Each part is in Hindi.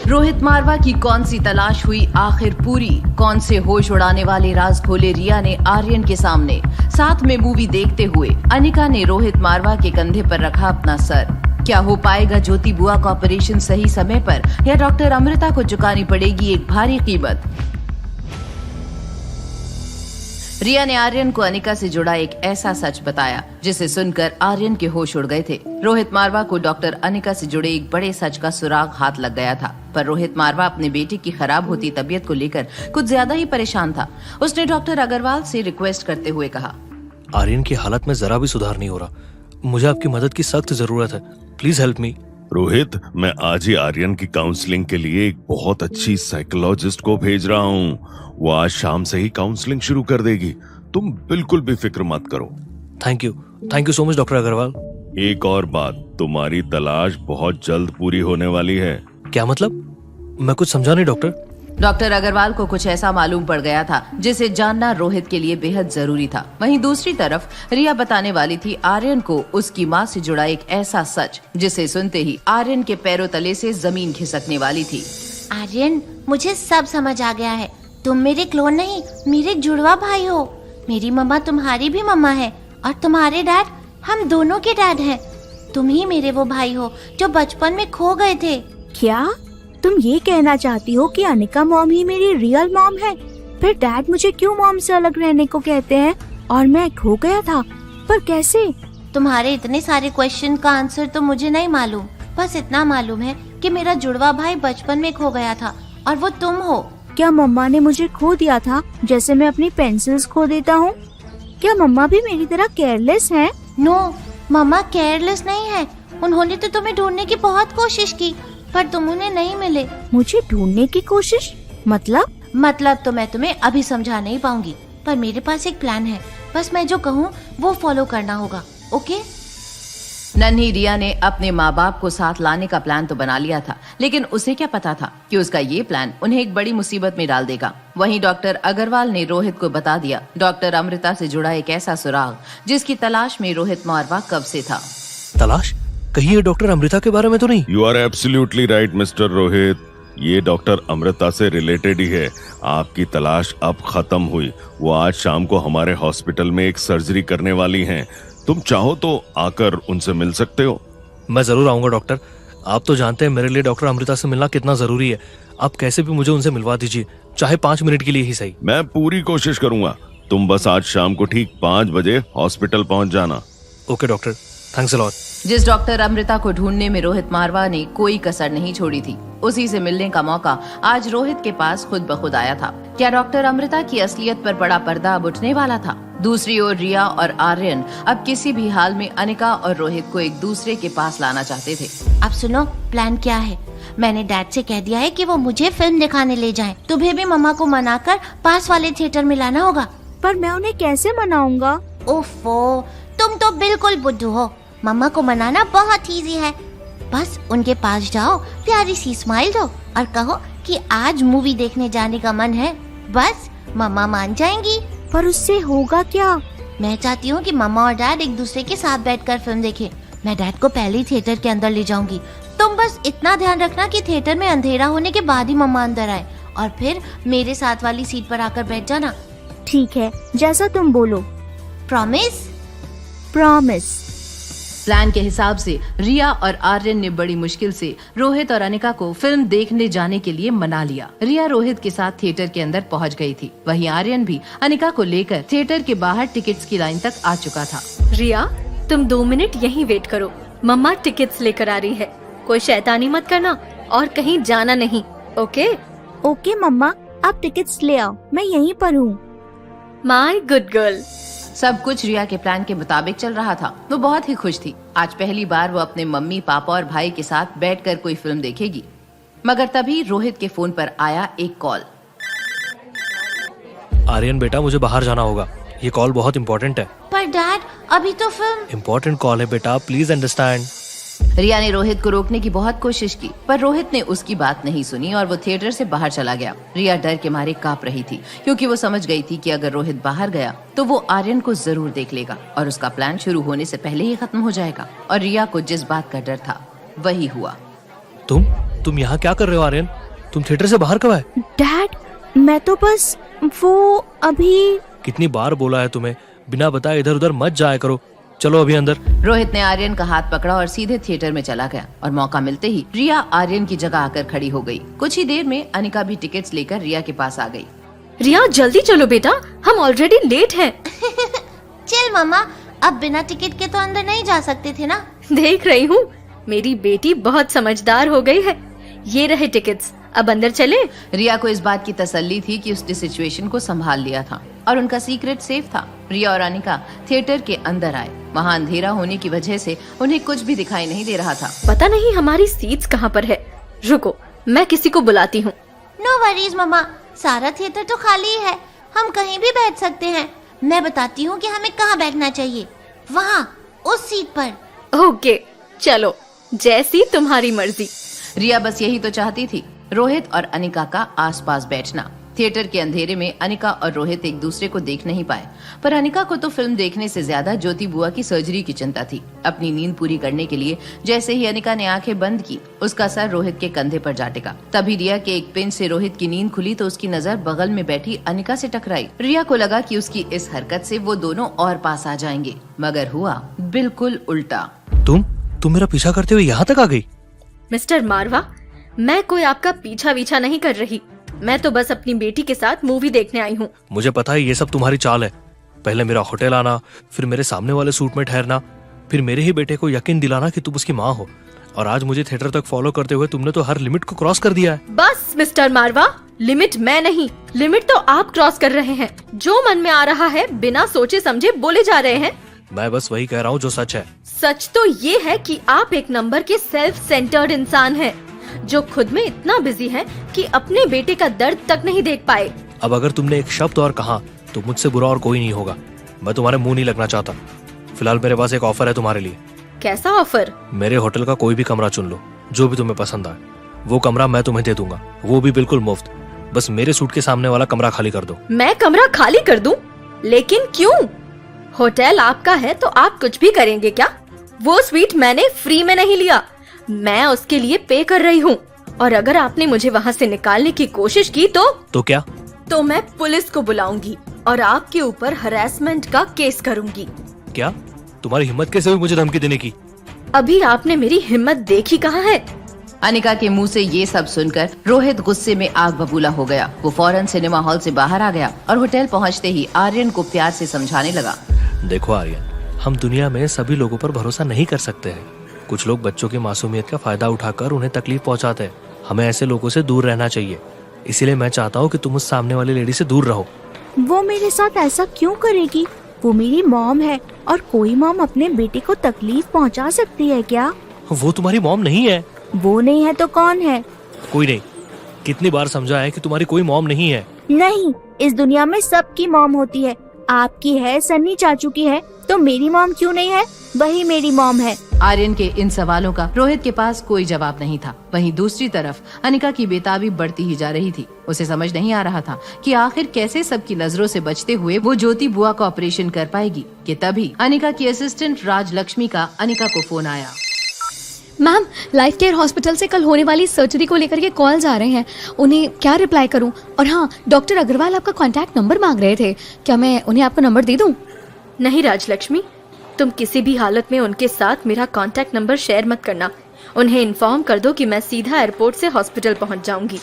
रोहित मारवा की कौन सी तलाश हुई आखिर पूरी? कौन से होश उड़ाने वाले राज खोले रिया ने आर्यन के सामने? साथ में मूवी देखते हुए अनिका ने रोहित मारवा के कंधे पर रखा अपना सर। क्या हो पाएगा ज्योति बुआ का ऑपरेशन सही समय पर, या डॉक्टर अमृता को चुकानी पड़ेगी एक भारी कीमत? रिया ने आर्यन को अनिका से जुड़ा एक ऐसा सच बताया जिसे सुनकर आर्यन के होश उड़ गए थे। रोहित मारवा को डॉक्टर अनिका से जुड़े एक बड़े सच का सुराग हाथ लग गया था, पर रोहित मारवा अपने बेटे की खराब होती तबीयत को लेकर कुछ ज्यादा ही परेशान था। उसने डॉक्टर अग्रवाल से रिक्वेस्ट करते हुए कहा, आर्यन की हालत में जरा भी सुधार नहीं हो रहा, मुझे आपकी मदद की सख्त जरूरत है, प्लीज हेल्प मी। रोहित, मैं आज ही आर्यन की काउंसलिंग के लिए एक बहुत अच्छी साइकोलॉजिस्ट को भेज रहा हूँ। वो आज शाम से ही काउंसलिंग शुरू कर देगी, तुम बिल्कुल भी फिक्र मत करो। Thank you so much doctor Agarwal. एक और बात, तुम्हारी तलाश बहुत जल्द पूरी होने वाली है। क्या मतलब? मैं कुछ समझा नहीं डॉक्टर। डॉक्टर अग्रवाल को कुछ ऐसा मालूम पड़ गया था जिसे जानना रोहित के लिए बेहद जरूरी था। वहीं दूसरी तरफ रिया बताने वाली थी आर्यन को उसकी माँ से जुड़ा एक ऐसा सच जिसे सुनते ही आर्यन के पैरों तले से जमीन खिसकने वाली थी। आर्यन, मुझे सब समझ आ गया है। तुम मेरे क्लोन नहीं, मेरे जुड़वा भाई हो। मेरी मम्मा तुम्हारी भी मम्मा है और तुम्हारे डैड हम दोनों के डैड हैं। तुम ही मेरे वो भाई हो जो बचपन में खो गए थे। क्या तुम ये कहना चाहती हो कि अनिका मॉम ही मेरी रियल मॉम है? फिर डैड मुझे क्यों मॉम से अलग रहने को कहते हैं और मैं खो गया था, पर कैसे? तुम्हारे इतने सारे क्वेश्चन का आंसर तो मुझे नहीं मालूम, बस इतना मालूम है कि मेरा जुड़वा भाई बचपन में खो गया था और वो तुम हो। क्या मम्मा ने मुझे खो दिया था जैसे मैं अपनी पेंसिल्स खो देता हूँ? क्या मम्मा भी मेरी तरह केयरलेस हैं? नो, मम्मा केयरलेस नहीं है। उन्होंने तो तुम्हें ढूंढने की बहुत कोशिश की पर तुम उन्हें नहीं मिले। मुझे ढूंढने की कोशिश? मतलब तो मैं तुम्हें अभी समझा नहीं पाऊंगी, पर मेरे पास एक प्लान है। बस मैं जो कहूँ वो फॉलो करना होगा, ओके? नन्ही रिया ने अपने माँ बाप को साथ लाने का प्लान तो बना लिया था, लेकिन उसे क्या पता था कि उसका ये प्लान उन्हें एक बड़ी मुसीबत में डाल देगा। वहीं डॉक्टर अग्रवाल ने रोहित को बता दिया डॉक्टर अमृता से जुड़ा एक ऐसा सुराग जिसकी तलाश में रोहित मारवा कब से था। तलाश? कहीं ये डॉक्टर अमृता के बारे में तो नहीं? You are absolutely right mister Rohit, ये डॉक्टर अमृता से रिलेटेड ही है। आपकी तलाश अब खत्म हुई। वो आज शाम को हमारे हॉस्पिटल में एक सर्जरी करने वाली हैं। तुम चाहो तो आकर उनसे मिल सकते हो। मैं जरूर आऊंगा डॉक्टर। आप तो जानते हैं मेरे लिए डॉक्टर अमृता से मिलना कितना जरूरी है। आप कैसे भी मुझे उनसे मिलवा दीजिए, चाहे 5 मिनट के लिए ही सही। मैं पूरी कोशिश करूंगा। तुम बस आज शाम को ठीक 5 बजे हॉस्पिटल पहुंच जाना। Okay doctor, thanks a lot. जिस डॉक्टर अमृता को ढूंढने में रोहित मारवा ने कोई कसर नहीं छोड़ी थी, उसी से मिलने का मौका आज रोहित के पास खुद ब खुद आया था। क्या डॉक्टर अमृता की असलियत पर बड़ा पर्दा अब उठने वाला था? दूसरी ओर रिया और आर्यन अब किसी भी हाल में अनिका और रोहित को एक दूसरे के पास लाना चाहते थे। अब सुनो, प्लान क्या है? मैंने डैड से कह दिया है कि वो मुझे फिल्म दिखाने ले जाएं। तुम्हें भी मम्मा को मनाकर पास वाले थिएटर में लाना होगा। पर मैं उन्हें कैसे मनाऊंगा? ओफो, तुम तो बिल्कुल बुद्धू हो। मम्मा को मनाना बहुत इजी है। बस उनके पास जाओ, प्यारी सी स्माइल दो और कहो कि आज मूवी देखने जाने का मन है। बस मम्मा मान जाएंगी। पर उससे होगा क्या? मैं चाहती हूँ कि मम्मा और डैड एक दूसरे के साथ बैठकर फिल्म देखें। मैं डैड को पहले ही थिएटर के अंदर ले जाऊंगी। तुम बस इतना ध्यान रखना कि थिएटर में अंधेरा होने के बाद ही मम्मा अंदर आए और फिर मेरे साथ वाली सीट पर आकर बैठ जाना। ठीक है, जैसा तुम बोलो। प्रॉमिस? प्रॉमिस। प्लान के हिसाब से रिया और आर्यन ने बड़ी मुश्किल से रोहित और अनिका को फिल्म देखने जाने के लिए मना लिया। रिया रोहित के साथ थिएटर के अंदर पहुंच गई थी। वहीं आर्यन भी अनिका को लेकर थिएटर के बाहर टिकट्स की लाइन तक आ चुका था। रिया, तुम 2 मिनट यहीं वेट करो, मम्मा टिकट्स लेकर आ रही है। कोई शैतानी मत करना और कहीं जाना नहीं, ओके? ओके मम्मा, आप टिकट्स ले आओ, मैं यहीं पर हूँ। My good girl. सब कुछ रिया के प्लान के मुताबिक चल रहा था। वो बहुत ही खुश थी। आज पहली बार वो अपने मम्मी पापा और भाई के साथ बैठकर कोई फिल्म देखेगी। मगर तभी रोहित के फोन पर आया एक कॉल। आर्यन बेटा, मुझे बाहर जाना होगा, ये कॉल बहुत इम्पोर्टेंट है। पर डैड, अभी तो फिल्म। इम्पोर्टेंट कॉल है बेटा, प्लीज अंडरस्टैंड। रिया ने रोहित को रोकने की बहुत कोशिश की, पर रोहित ने उसकी बात नहीं सुनी और वो थिएटर से बाहर चला गया। रिया डर के मारे कांप रही थी, क्योंकि वो समझ गई थी कि अगर रोहित बाहर गया तो वो आर्यन को जरूर देख लेगा और उसका प्लान शुरू होने से पहले ही खत्म हो जाएगा। और रिया को जिस बात का डर था वही हुआ। तुम तुम यहाँ क्या कर रहे हो आर्यन? तुम थिएटर से बाहर कब आए? डैड, मैं तो बस वो अभी। कितनी बार बोला है तुम्हें, बिना बताए इधर उधर मत जाया करो। चलो अभी अंदर। रोहित ने आर्यन का हाथ पकड़ा और सीधे थिएटर में चला गया और मौका मिलते ही रिया आर्यन की जगह आकर खड़ी हो गई। कुछ ही देर में अनिका भी टिकट्स लेकर रिया के पास आ गई। रिया जल्दी चलो बेटा, हम ऑलरेडी लेट हैं। चल मम्मा, अब बिना टिकट के तो अंदर नहीं जा सकते थे ना। देख रही हूँ मेरी बेटी बहुत समझदार हो गई है। ये रहे टिकट्स, अब अंदर चले। रिया को इस बात की तसल्ली थी कि उसने सिचुएशन को संभाल लिया था और उनका सीक्रेट सेफ था। रिया और अनिका थिएटर के अंदर आए। वहाँ अंधेरा होने की वजह से उन्हें कुछ भी दिखाई नहीं दे रहा था। पता नहीं हमारी सीट्स कहाँ पर है। रुको, मैं किसी को बुलाती हूँ। नो वरीज मम्मा, सारा थिएटर तो खाली है, हम कहीं भी बैठ सकते हैं। मैं बताती हूँ कि हमें कहाँ बैठना चाहिए। वहाँ उस सीट पर। ओके चलो, जैसी तुम्हारी मर्जी। रिया बस यही तो चाहती थी, रोहित और अनिका का आसपास बैठना। थिएटर के अंधेरे में अनिका और रोहित एक दूसरे को देख नहीं पाए, पर अनिका को तो फिल्म देखने से ज्यादा ज्योति बुआ की सर्जरी की चिंता थी। अपनी नींद पूरी करने के लिए जैसे ही अनिका ने आंखें बंद की, उसका सर रोहित के कंधे पर जा टिका। तभी रिया के एक पिंच से रोहित की नींद खुली तो उसकी नजर बगल में बैठी अनिका से टकराई। रिया को लगा कि उसकी इस हरकत से वो दोनों और पास आ जाएंगे, मगर हुआ बिल्कुल उल्टा। तुम मेरा पीछा करते हुए यहाँ तक आ गई? मिस्टर मारवा, मैं कोई आपका पीछा वीछा नहीं कर रही। मैं तो बस अपनी बेटी के साथ मूवी देखने आई हूँ। मुझे पता है ये सब तुम्हारी चाल है। पहले मेरा होटल आना, फिर मेरे सामने वाले सूट में ठहरना, फिर मेरे ही बेटे को यकीन दिलाना कि तुम उसकी माँ हो, और आज मुझे थिएटर तक फॉलो करते हुए तुमने तो हर लिमिट को क्रॉस कर दिया है। बस मिस्टर मारवा, लिमिट मैं नहीं, लिमिट तो आप क्रॉस कर रहे हैं। जो मन में आ रहा है बिना सोचे समझे बोले जा रहे हैं। मैं बस वही कह रहा हूँ जो सच है। सच तो ये है कि आप एक नंबर के सेल्फ सेंटर्ड इंसान हैं, जो खुद में इतना बिजी हैं कि अपने बेटे का दर्द तक नहीं देख पाए। अब अगर तुमने एक शब्द और कहा तो मुझसे बुरा और कोई नहीं होगा। मैं तुम्हारे मुंह नहीं लगना चाहता। फिलहाल मेरे पास एक ऑफर है तुम्हारे लिए। कैसा ऑफर? मेरे होटल का कोई भी कमरा चुन लो, जो भी तुम्हें पसंद आए। वो कमरा मैं तुम्हें दे दूंगा, वो भी बिल्कुल मुफ्त। बस मेरे सूट के सामने वाला कमरा खाली कर दो। मैं कमरा खाली कर दूं? लेकिन क्यों? होटल आपका है तो आप कुछ भी करेंगे क्या? वो स्वीट मैंने फ्री में नहीं लिया, मैं उसके लिए पे कर रही हूँ। और अगर आपने मुझे वहाँ से निकालने की कोशिश की तो क्या? तो मैं पुलिस को बुलाऊंगी और आपके ऊपर हरासमेंट का केस करूंगी। क्या? तुम्हारी हिम्मत कैसे हुई मुझे धमकी देने की? अभी आपने मेरी हिम्मत देखी कहाँ है? अनिका के मुंह से ये सब सुनकर रोहित गुस्से में आग बबूला हो गया। वो फौरन सिनेमा हॉल से बाहर आ गया और होटल पहुंचते ही आर्यन को प्यार से समझाने लगा। देखो आर्यन, हम दुनिया में सभी लोगों पर भरोसा नहीं कर सकते हैं। कुछ लोग बच्चों की मासूमियत का फायदा उठाकर उन्हें तकलीफ पहुंचाते हैं। हमें ऐसे लोगों से दूर रहना चाहिए। इसीलिए मैं चाहता हूँ कि तुम उस सामने वाली लेडी से दूर रहो। वो मेरे साथ ऐसा क्यों करेगी? वो मेरी मॉम है और कोई मॉम अपने बेटे को तकलीफ पहुंचा सकती है क्या? वो तुम्हारी मॉम नहीं है। वो नहीं है तो कौन है? कोई नहीं। कितनी बार समझा है कि तुम्हारी कोई मॉम नहीं है। नहीं, इस दुनिया में सबकी मॉम होती है। आपकी है, सन्नी चाचू की है, तो मेरी मॉम क्यों नहीं है? वही मेरी मॉम है। आर्यन के इन सवालों का रोहित के पास कोई जवाब नहीं था। वहीं दूसरी तरफ अनिका की बेताबी बढ़ती ही जा रही थी। उसे समझ नहीं आ रहा था कि आखिर कैसे सबकी नजरों से बचते हुए वो ज्योति बुआ का ऑपरेशन कर पाएगी। कि तभी अनिका की असिस्टेंट राजलक्ष्मी का अनिका को फोन आया। मैम, लाइफ केयर हॉस्पिटल से कल होने वाली सर्जरी को लेकर के कॉल्स आ रहे हैं। उन्हें क्या रिप्लाई करूं? और हाँ, डॉक्टर अग्रवाल आपका कांटेक्ट नंबर मांग रहे थे। क्या मैं उन्हें आपका नंबर दे दूं? नहीं राजलक्ष्मी, तुम किसी भी हालत में उनके साथ मेरा कांटेक्ट नंबर शेयर मत करना। उन्हें इन्फॉर्म कर दो कि मैं सीधा एयरपोर्ट से हॉस्पिटल पहुंच जाऊंगी।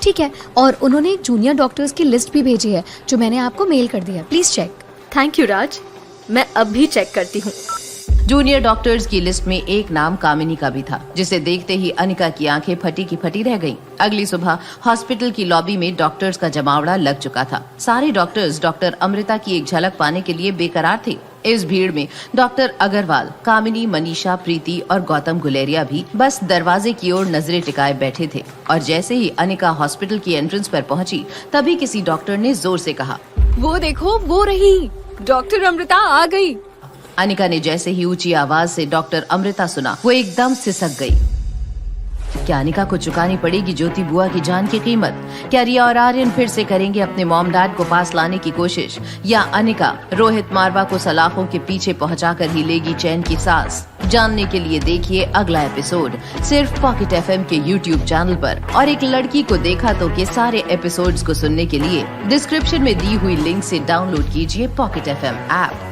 ठीक है। और उन्होंने जूनियर डॉक्टर्स की लिस्ट भी भेजी है, जो मैंने आपको मेल कर दिया। Please check. Thank you Raj, मैं अब भी चेक करती हूँ। जूनियर डॉक्टर्स की लिस्ट में एक नाम कामिनी का भी था, जिसे देखते ही अनिका की आंखें फटी की फटी रह गईं। अगली सुबह हॉस्पिटल की लॉबी में डॉक्टर्स का जमावड़ा लग चुका था। सारे डॉक्टर्स डॉक्टर अमृता की एक झलक पाने के लिए बेकरार थे। इस भीड़ में डॉक्टर अग्रवाल, कामिनी, मनीषा, प्रीति और गौतम गुलेरिया भी बस दरवाजे की ओर नजरें टिकाए बैठे थे। और जैसे ही अनिका हॉस्पिटल की एंट्रेंस पर पहुंची, तभी किसी डॉक्टर ने जोर से कहा, वो देखो, वो रही, डॉक्टर अमृता आ गई। अनिका ने जैसे ही ऊंची आवाज से डॉक्टर अमृता सुना, वो एकदम सिसक गई। क्या अनिका को चुकानी पड़ेगी ज्योति बुआ की जान की कीमत? क्या रिया और आर्यन फिर से करेंगे अपने मॉम डैड को पास लाने की कोशिश, या अनिका रोहित मारवा को सलाखों के पीछे पहुंचाकर ही लेगी चैन की सांस? जानने के लिए देखिए अगला एपिसोड सिर्फ पॉकेट एफएम के YouTube चैनल पर। और एक लड़की को देखा तो के सारे एपिसोड्स को सुनने के लिए डिस्क्रिप्शन में दी हुई लिंक से डाउनलोड कीजिए पॉकेट एफएम ऐप।